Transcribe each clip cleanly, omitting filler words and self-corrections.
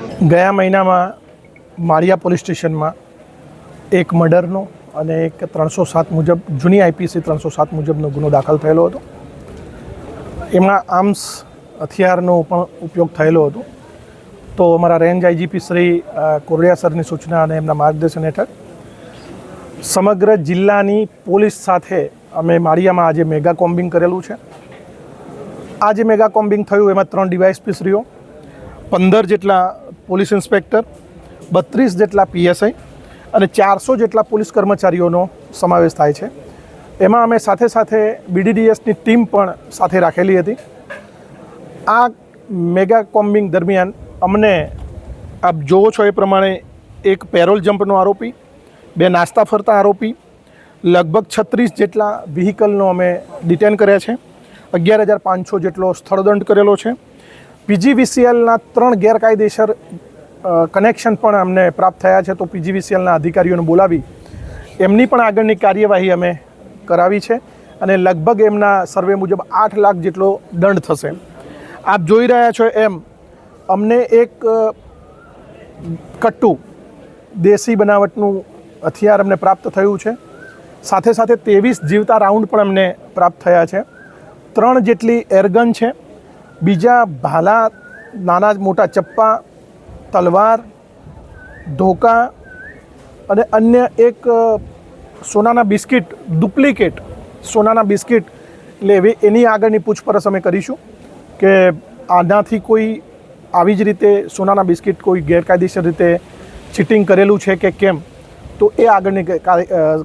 ગયા મહિનામાં માળિયા પોલીસ સ્ટેશનમાં એક મર્ડરનો અને એક 307 મુજબ જૂની આઈપીસી 307 મુજબનો ગુનો દાખલ થયેલો હતો. એમાં આર્મ્સ હથિયારનો પણ ઉપયોગ થયેલો હતો. તો અમારા રેન્જ આઈજીપી શ્રી કોરડિયા સરની સૂચના અને એમના માર્ગદર્શન હેઠળ સમગ્ર જિલ્લાની પોલીસ સાથે અમે માળિયામાં આજે મેગા કોમ્બિંગ કરેલું છે. આ જે મેગા કોમ્બિંગ થયું એમાં 3 ડીવાયએસપી શ્રીઓ, 15 જેટલા પોલીસ ઇન્સ્પેક્ટર, 32 જેટલા પીએસઆઈ અને 400 જેટલા પોલીસ કર્મચારીઓનો સમાવેશ થાય છે. એમાં અમે સાથે સાથે બીડીડીએસની ટીમ પણ સાથે રાખેલી હતી. આ મેગા કોમ્બિંગ દરમિયાન અમને આપ જોવો છો એ પ્રમાણે એક પેરોલ જમ્પનો આરોપી, 2 નાસ્તા ફરતા આરોપી, લગભગ 36 જેટલા વ્હીકલનો અમે ડિટેન કર્યા છે. 11,500 જેટલો સ્થળદંડ કરેલો છે. પીજીવીસીએલના 3 ગેરકાયદેસર કનેક્શન પણ અમને પ્રાપ્ત થયા છે. તો પીજીવીસીએલના અધિકારીઓને બોલાવી એમની પણ આગળની કાર્યવાહી અમે કરાવી છે અને લગભગ એમના સર્વે મુજબ 8 લાખ જેટલો દંડ થશે. આપ જોઈ રહ્યા છો એમ અમને એક કટ્ટુ દેશી બનાવટનું હથિયાર અમને પ્રાપ્ત થયું છે. સાથે સાથે 23 જીવતા રાઉન્ડ પણ અમને પ્રાપ્ત થયા છે. 3 જેટલી એરગન છે. બીજા ભાલા, નાના મોટા ચપ્પા, તલવાર, ધોકા અને અન્ય એક સોનાના બિસ્કિટ, ડુપ્લિકેટ સોનાના બિસ્કિટ લેવી એની આગળની પૂછપરછ અમે કરીશું કે આનાથી કોઈ આવી જ રીતે સોનાના બિસ્કિટ કોઈ ગેરકાયદેસર રીતે ચીટિંગ કરેલું છે કે કેમ, તો એ આગળની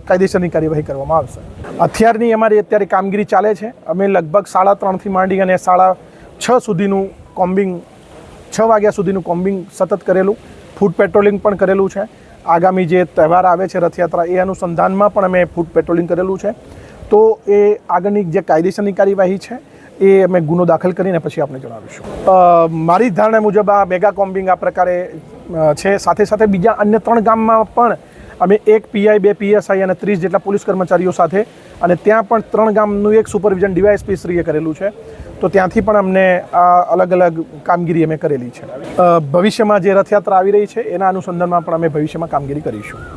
કાયદેસરની કાર્યવાહી કરવામાં આવશે. હથિયારની અમારી અત્યારે કામગીરી ચાલે છે. અમે લગભગ 3:30થી માંડી અને 6:30 સુધીનું કોમ્બિંગ, 6 વાગ્યા સુધીનું કોમ્બિંગ સતત કરેલું. ફૂટ પેટ્રોલિંગ પણ કરેલું છે. આગામી જે તહેવાર આવે છે રથયાત્રા, એ અનુસંધાનમાં પણ અમે ફૂટ પેટ્રોલિંગ કરેલું છે. તો એ આગળની જે કાયદેસરની કાર્યવાહી છે એ અમે ગુનો દાખલ કરીને પછી આપણે જણાવીશું. મારી ધારણા મુજબ આ મેગા કોમ્બિંગ આ પ્રકારે છે. સાથે સાથે બીજા અન્ય 3 ગામમાં પણ અમે 1 પીઆઈ, 2 પીએસઆઈ અને 30 જેટલા પોલીસ કર્મચારીઓ સાથે, અને ત્યાં પણ 3 ગામનું એક સુપરવિઝન ડીવાયએસપી શ્રીએ કરેલું છે. તો ત્યાંથી પણ અમને આ અલગ અલગ કામગીરી અમે કરેલી છે. ભવિષ્યમાં જે રથયાત્રા આવી રહી છે એના અનુસંધાનમાં પણ અમે ભવિષ્યમાં કામગીરી કરીશું.